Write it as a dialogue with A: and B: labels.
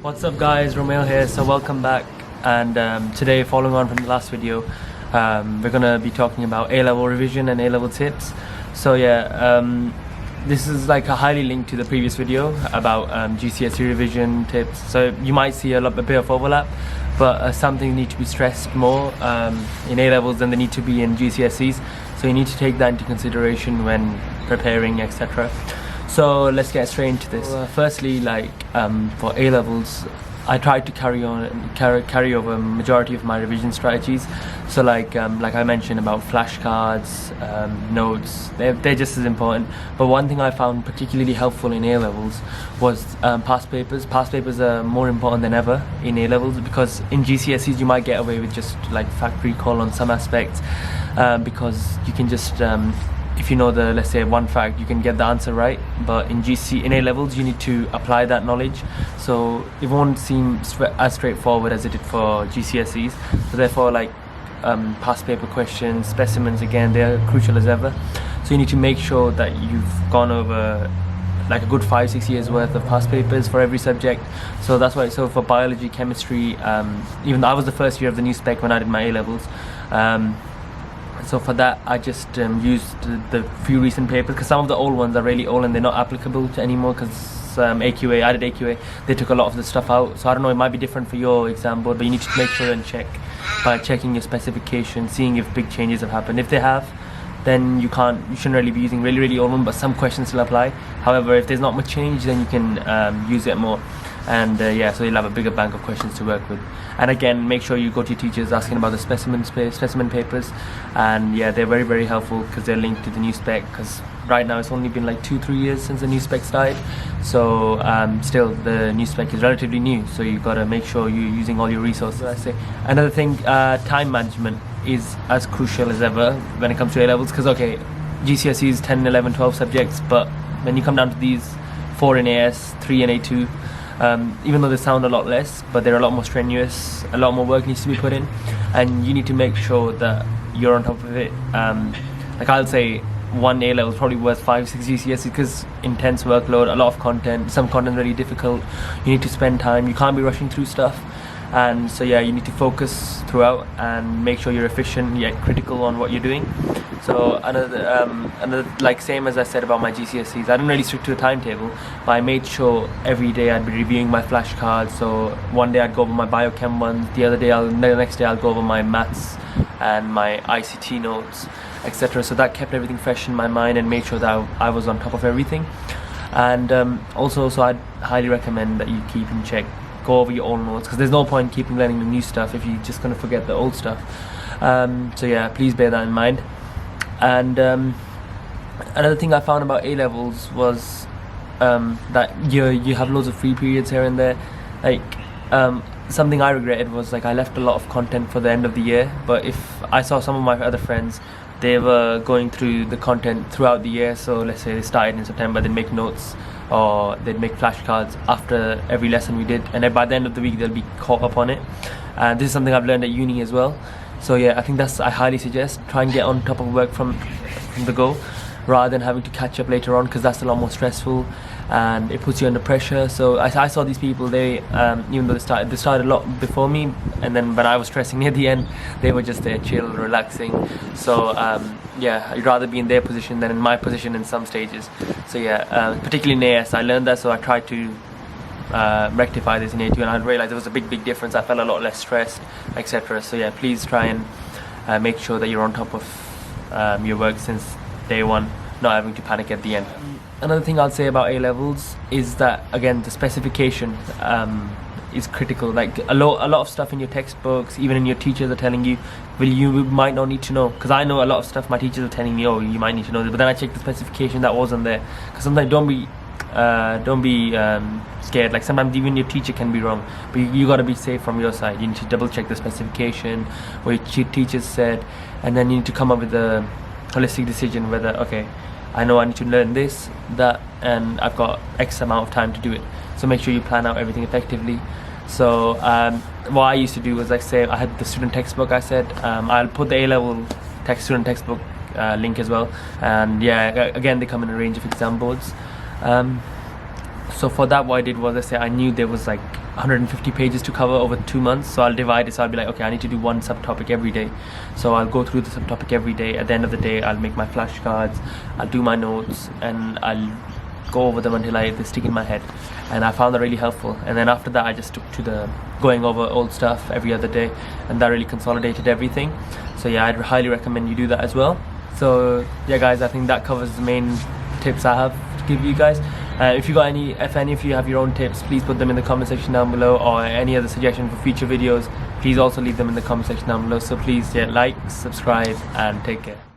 A: What's up guys, Rumail here, so welcome back. And today, following on from the last video, we're gonna be talking about A-level revision and A-level tips. So this is like a highly linked to the previous video about GCSE revision tips. So you might see a bit of overlap, but some things need to be stressed more in A-levels than they need to be in GCSEs. So you need to take that into consideration when preparing, etc. So let's get straight into this. Firstly, for A-levels, I tried to carry over majority of my revision strategies. So like I mentioned about flashcards, notes, they're just as important. But one thing I found particularly helpful in A-levels was past papers. Past papers are more important than ever in A-levels, because in GCSEs you might get away with just like fact recall on some aspects, because you can just if you know let's say one fact, you can get the answer right. But in A-levels, you need to apply that knowledge, so it won't seem as straightforward as it did for GCSEs. So therefore, past paper questions, specimens, again, they're crucial as ever. So you need to make sure that you've gone over like a good 5-6 years worth of past papers for every subject. So that's why. So for biology, chemistry, even though I was the first year of the new spec when I did my A-levels, so for that I just used the few recent papers, because some of the old ones are really old and they're not applicable to anymore, because I did AQA, they took a lot of the stuff out. So I don't know, it might be different for your exam board, but you need to make sure and check by checking your specification, seeing if big changes have happened. If they have, then you shouldn't really be using really old one, but some questions still apply. However, if there's not much change, then you can use it more. And so you'll have a bigger bank of questions to work with. And again, make sure you go to your teachers asking about the specimen papers, and they're very helpful, because they're linked to the new spec. Because right now it's only been like 2-3 years since the new spec started, so still the new spec is relatively new, so you've got to make sure you're using all your resources. I say another thing, time management is as crucial as ever when it comes to A-levels, because GCSE is 10, 11, 12 subjects, but when you come down to these 4 in AS, 3 in A2, even though they sound a lot less, but they're a lot more strenuous, a lot more work needs to be put in, and you need to make sure that you're on top of it. I'll say one A-level is probably worth 5-6 GCSEs, because intense workload, a lot of content, some content really difficult, you need to spend time, you can't be rushing through stuff. And so you need to focus throughout and make sure you're efficient yet critical on what you're doing. So another like same as I said about my GCSEs, I didn't really stick to a timetable, but I made sure every day I'd be reviewing my flashcards. So one day I'd go over my biochem ones, the next day I'll go over my maths and my ICT notes, etc. So that kept everything fresh in my mind and made sure that I was on top of everything. And also, I'd highly recommend that you keep in check, go over your old notes, because there's no point keeping learning the new stuff if you're just going to forget the old stuff. Please bear that in mind. And another thing I found about A-levels was that you have loads of free periods here and there. Something I regretted was I left a lot of content for the end of the year, but if I saw some of my other friends, they were going through the content throughout the year. So let's say they started in September, they'd make notes or they'd make flashcards after every lesson we did, and then by the end of the week they'll be caught up on it. And this is something I've learned at uni as well. So I think I highly suggest try and get on top of work from the go, rather than having to catch up later on, because that's a lot more stressful and it puts you under pressure. So I saw these people, they even though they started a lot before me, and then when I was stressing near the end, they were just there chill, relaxing. So I'd rather be in their position than in my position in some stages. So particularly in AS, I learned that, so I tried to rectify this in A2, and I realized there was a big difference. I felt a lot less stressed, etc. So please try and make sure that you're on top of your work since day one, not having to panic at the end. Another thing I'll say about A-levels is that, again, the specification is critical. A lot of stuff in your textbooks, even in your teachers are telling you, you might not need to know. Because I know a lot of stuff my teachers are telling me, oh, you might need to know this, but then I check the specification that wasn't there. Because sometimes don't be scared. Sometimes even your teacher can be wrong, but you got to be safe from your side. You need to double check the specification, what your teachers said, and then you need to come up with a holistic decision whether, okay, I know I need to learn this, that, and I've got X amount of time to do it. So make sure you plan out everything effectively. So what I used to do was, say I had the student textbook, I said I'll put the A-level student textbook link as well, and again, they come in a range of exam boards. So for that, what I did was, I knew there was 150 pages to cover over 2 months, so I'll divide it. So I'll be like, okay, I need to do one subtopic every day, so I'll go through the subtopic every day. At the end of the day, I'll make my flashcards, I'll do my notes, and I'll go over them until they stick in my head. And I found that really helpful. And then after that, I just took to the going over old stuff every other day, and that really consolidated everything. So yeah, I'd highly recommend you do that as well. So yeah guys, I think that covers the main tips I have to give you guys. If any of you have your own tips, please put them in the comment section down below, or any other suggestion for future videos, please also leave them in the comment section down below. So please, yeah, like, subscribe, and take care.